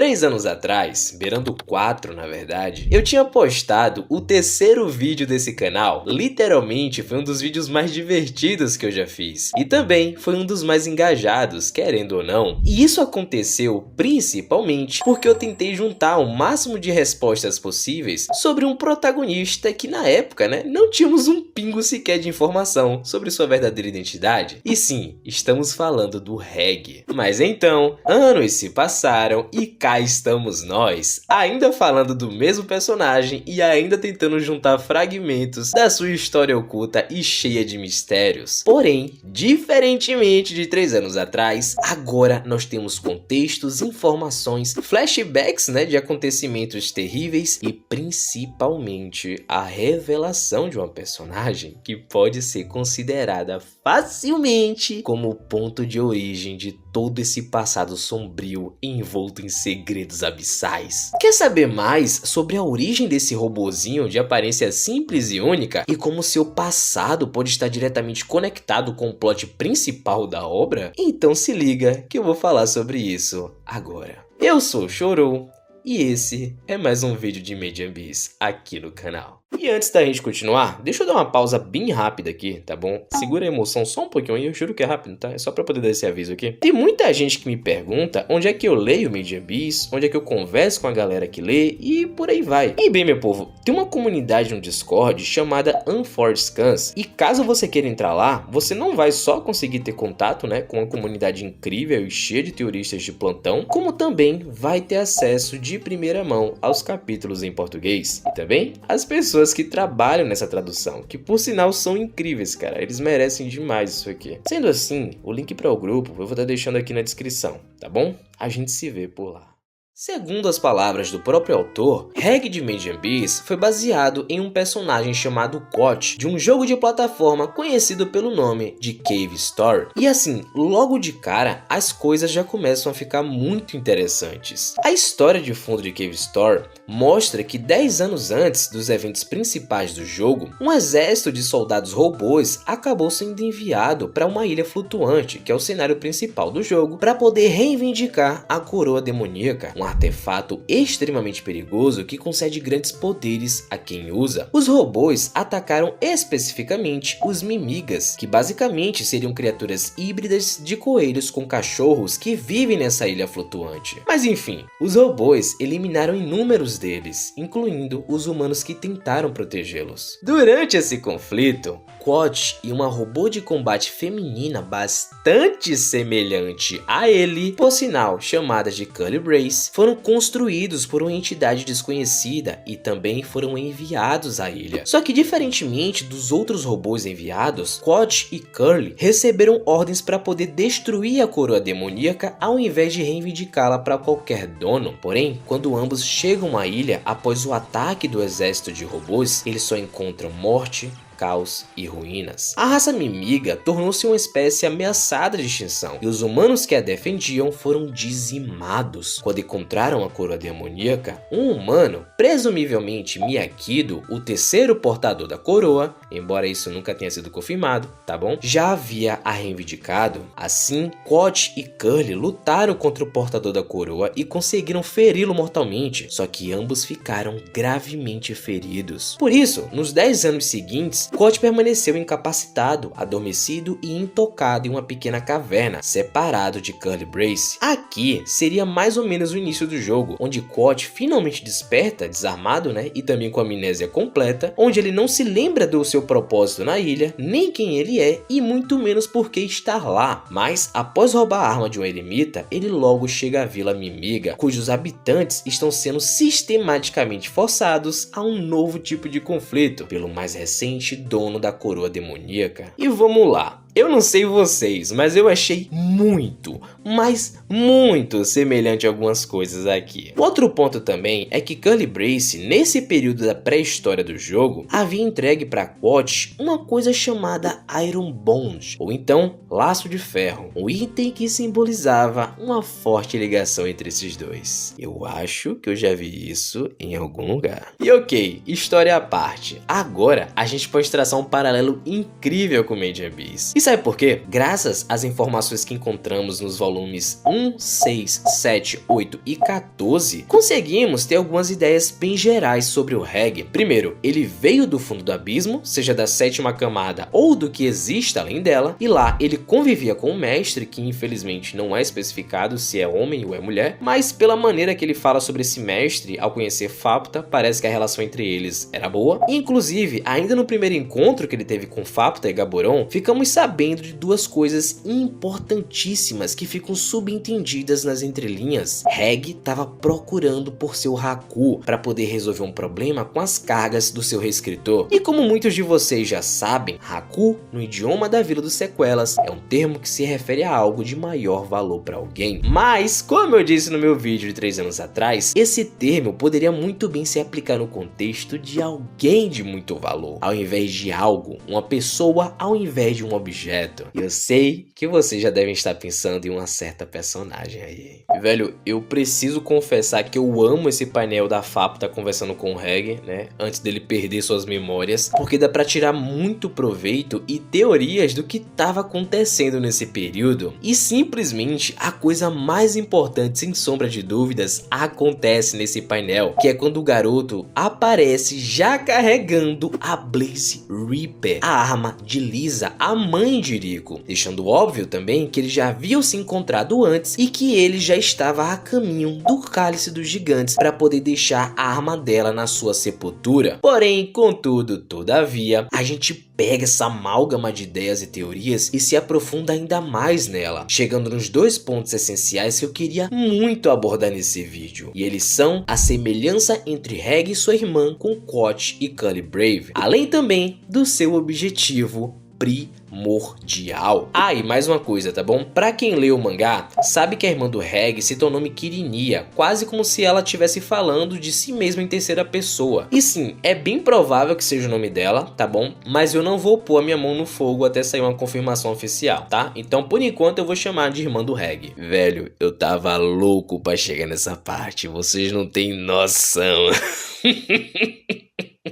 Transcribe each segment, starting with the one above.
3 anos atrás, beirando 4 na verdade, eu tinha postado o terceiro vídeo desse canal. Literalmente foi um dos vídeos mais divertidos que eu já fiz. E também foi um dos mais engajados, querendo ou não. E isso aconteceu principalmente porque eu tentei juntar o máximo de respostas possíveis sobre um protagonista que na época, não tínhamos um pingo sequer de informação sobre sua verdadeira identidade. E sim, estamos falando do Reg. Mas então, anos se passaram e cá estamos nós, ainda falando do mesmo personagem e ainda tentando juntar fragmentos da sua história oculta e cheia de mistérios. Porém, diferentemente de 3 anos atrás, agora nós temos contextos, informações, flashbacks, de acontecimentos terríveis e principalmente a revelação de uma personagem que pode ser considerada facilmente como o ponto de origem de todo esse passado sombrio envolto em segredos abissais. Quer saber mais sobre a origem desse robozinho de aparência simples e única e como seu passado pode estar diretamente conectado com o plot principal da obra? Então se liga que eu vou falar sobre isso agora. Eu sou o Chorou e esse é mais um vídeo de Made in Abyss aqui no canal. E antes da gente continuar, deixa eu dar uma pausa bem rápida aqui, tá bom? Segura a emoção só um pouquinho aí, eu juro que é rápido, tá? É só pra poder dar esse aviso aqui. Tem muita gente que me pergunta onde é que eu leio Made in Abyss, onde é que eu converso com a galera que lê e por aí vai. E bem, meu povo, tem uma comunidade no Discord chamada Unforged Scans e caso você queira entrar lá, você não vai só conseguir ter contato, com uma comunidade incrível e cheia de teoristas de plantão, como também vai ter acesso de primeira mão aos capítulos em português e também as pessoas que trabalham nessa tradução, que por sinal são incríveis, cara, eles merecem demais isso aqui. Sendo assim, o link para o grupo eu vou estar deixando aqui na descrição, tá bom? A gente se vê por lá. Segundo as palavras do próprio autor, Reg de Made in Abyss foi baseado em um personagem chamado Koch, de um jogo de plataforma conhecido pelo nome de Cave Story. E assim, logo de cara, as coisas já começam a ficar muito interessantes. A história de fundo de Cave Story mostra que 10 anos antes dos eventos principais do jogo, um exército de soldados robôs acabou sendo enviado para uma ilha flutuante, que é o cenário principal do jogo, para poder reivindicar a coroa demoníaca, um artefato extremamente perigoso que concede grandes poderes a quem usa. Os robôs atacaram especificamente os Mimigas, que basicamente seriam criaturas híbridas de coelhos com cachorros que vivem nessa ilha flutuante. Mas enfim, os robôs eliminaram inúmeros deles, incluindo os humanos que tentaram protegê-los. Durante esse conflito, Koch e uma robô de combate feminina bastante semelhante a ele, por sinal chamada de Curly Brace, foram construídos por uma entidade desconhecida e também foram enviados à ilha. Só que diferentemente dos outros robôs enviados, Koch e Curly receberam ordens para poder destruir a coroa demoníaca ao invés de reivindicá-la para qualquer dono. Porém, quando ambos chegam à ilha após o ataque do exército de robôs, eles só encontram morte, caos e ruínas. A raça Mimiga tornou-se uma espécie ameaçada de extinção e os humanos que a defendiam foram dizimados. Quando encontraram a coroa demoníaca, um humano, presumivelmente Miyakido, o terceiro portador da coroa, embora isso nunca tenha sido confirmado, tá bom? Já havia a reivindicado. Assim, Koch e Curly lutaram contra o portador da coroa e conseguiram feri-lo mortalmente, só que ambos ficaram gravemente feridos. Por isso, nos 10 anos seguintes, Koch permaneceu incapacitado, adormecido e intocado em uma pequena caverna, separado de Curly Brace. Aqui seria mais ou menos o início do jogo, onde Koch finalmente desperta, desarmado, e também com amnésia completa, onde ele não se lembra do seu propósito na ilha, nem quem ele é e muito menos por que estar lá. Mas, após roubar a arma de um eremita, ele logo chega à Vila Mimiga, cujos habitantes estão sendo sistematicamente forçados a um novo tipo de conflito, pelo mais recente dono da coroa demoníaca. E vamos lá. Eu não sei vocês, mas eu achei muito, mas muito semelhante a algumas coisas aqui. Outro ponto também é que Curly Brace, nesse período da pré-história do jogo, havia entregue para Koch uma coisa chamada Iron Bond, ou então Laço de Ferro, um item que simbolizava uma forte ligação entre esses dois. Eu acho que eu já vi isso em algum lugar. E ok, história à parte, agora a gente pode traçar um paralelo incrível com Made in Abyss. sabe por quê? Graças às informações que encontramos nos volumes 1, 6, 7, 8 e 14, conseguimos ter algumas ideias bem gerais sobre o Reg. Primeiro, ele veio do fundo do abismo, seja da sétima camada ou do que existe além dela, e lá ele convivia com o mestre, que infelizmente não é especificado se é homem ou é mulher, mas pela maneira que ele fala sobre esse mestre, ao conhecer Faputa, parece que a relação entre eles era boa. Inclusive, ainda no primeiro encontro que ele teve com Faputa e Gaboron, ficamos sabendo de duas coisas importantíssimas que ficam subentendidas nas entrelinhas. Reg estava procurando por seu Haku para poder resolver um problema com as cargas do seu reescritor. E como muitos de vocês já sabem, Haku, no idioma da Vila dos Sequelas, é um termo que se refere a algo de maior valor para alguém. Mas, como eu disse no meu vídeo de 3 anos atrás, esse termo poderia muito bem se aplicar no contexto de alguém de muito valor, ao invés de algo, uma pessoa ao invés de um objeto. E eu sei que vocês já devem estar pensando em uma certa personagem aí. Velho, eu preciso confessar que eu amo esse painel da Faputa conversando com o Reg, né, antes dele perder suas memórias, porque dá pra tirar muito proveito e teorias do que estava acontecendo nesse período. E simplesmente a coisa mais importante, sem sombra de dúvidas, acontece nesse painel, que é quando o garoto aparece já carregando a Blaze Reaper, a arma de Lisa, a mãe de Rico, deixando óbvio também que eles já haviam se encontrado antes e que ele já estava a caminho do Cálice dos Gigantes para poder deixar a arma dela na sua sepultura. Porém, contudo, todavia, a gente pega essa amálgama de ideias e teorias e se aprofunda ainda mais nela, chegando nos 2 pontos essenciais que eu queria muito abordar nesse vídeo. E eles são a semelhança entre Reg e sua irmã com Quat e Cully Brave, além também do seu objetivo primordial. Ah, e mais uma coisa, tá bom? Pra quem leu o mangá, sabe que a irmã do Reg cita o nome Kirinia, quase como se ela estivesse falando de si mesma em terceira pessoa. E sim, é bem provável que seja o nome dela, tá bom? Mas eu não vou pôr a minha mão no fogo até sair uma confirmação oficial, tá? Então, por enquanto, eu vou chamar de irmã do Reg. Velho, eu tava louco pra chegar nessa parte, vocês não têm noção.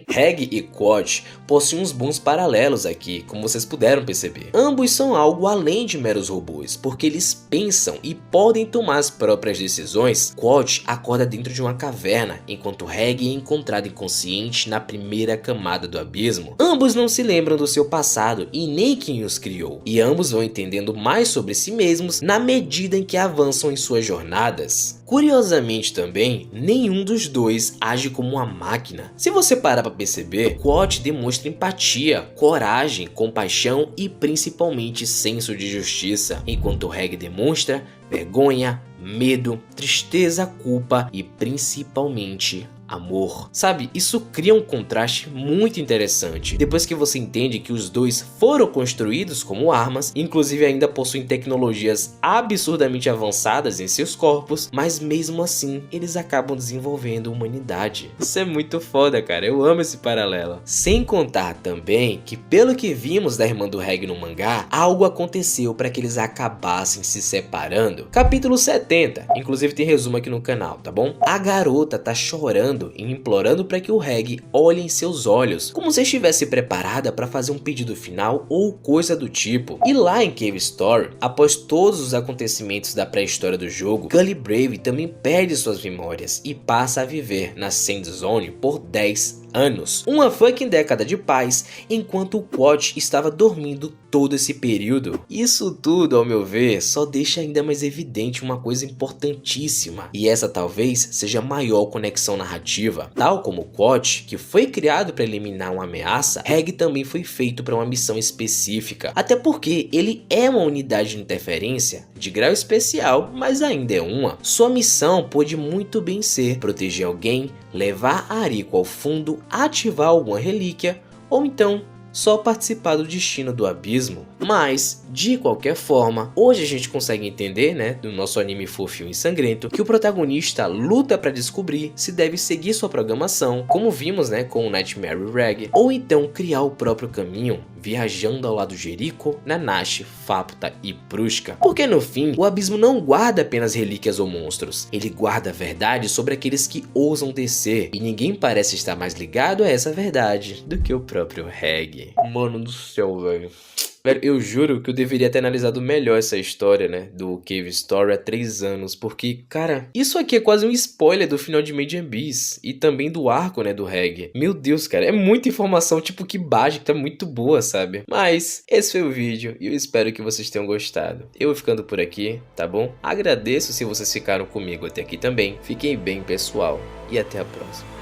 Reg e Quat possuem uns bons paralelos aqui, como vocês puderam perceber. Ambos são algo além de meros robôs, porque eles pensam e podem tomar as próprias decisões. Quat acorda dentro de uma caverna, enquanto Reg é encontrado inconsciente na primeira camada do abismo. Ambos não se lembram do seu passado e nem quem os criou, e ambos vão entendendo mais sobre si mesmos na medida em que avançam em suas jornadas. Curiosamente também, nenhum dos dois age como uma máquina. Se você parar para perceber, Quat demonstra empatia, coragem, compaixão e principalmente senso de justiça, enquanto Reg demonstra vergonha, medo, tristeza, culpa e principalmente amor. Sabe, isso cria um contraste muito interessante, depois que você entende que os dois foram construídos como armas, inclusive ainda possuem tecnologias absurdamente avançadas em seus corpos, mas mesmo assim eles acabam desenvolvendo humanidade. Isso é muito foda, cara, eu amo esse paralelo. Sem contar também que, pelo que vimos da irmã do Reg no mangá, algo aconteceu para que eles acabassem se separando. Capítulo 70, inclusive tem resumo aqui no canal, tá bom? A garota tá chorando e implorando para que o Reg olhe em seus olhos, como se estivesse preparada para fazer um pedido final ou coisa do tipo. E lá em Cave Story, após todos os acontecimentos da pré-história do jogo, Cully Brave também perde suas memórias e passa a viver na Sand Zone por 10 anos. Uma fucking década de paz, enquanto o Quat estava dormindo todo esse período. Isso tudo, ao meu ver, só deixa ainda mais evidente uma coisa importantíssima, e essa talvez seja a maior conexão narrativa. Tal como o Quat, que foi criado para eliminar uma ameaça, Reg também foi feito para uma missão específica, até porque ele é uma unidade de interferência de grau especial, mas ainda é uma. Sua missão pode muito bem ser proteger alguém, levar a Rico ao fundo, ativar alguma relíquia, ou então só participar do destino do abismo. Mas, de qualquer forma, hoje a gente consegue entender, né, do nosso anime fofinho e sangrento, que o protagonista luta para descobrir se deve seguir sua programação, como vimos, né, com o Nightmare Reg, ou então criar o próprio caminho, viajando ao lado de Rico, Nanashi, Faputa e Prushka. Porque no fim, o abismo não guarda apenas relíquias ou monstros, ele guarda a verdade sobre aqueles que ousam descer, e ninguém parece estar mais ligado a essa verdade do que o próprio Reg. Mano do céu, velho. Velho, eu juro que eu deveria ter analisado melhor essa história, né, do Cave Story há 3 anos, porque, cara, isso aqui é quase um spoiler do final de Made in Abyss e também do arco, né, do Reg. Meu Deus, cara, é muita informação, tipo, que básica, tá muito boa, sabe? Mas, esse foi o vídeo e eu espero que vocês tenham gostado. Eu vou ficando por aqui, tá bom? Agradeço se vocês ficaram comigo até aqui também. Fiquem bem, pessoal, e até a próxima.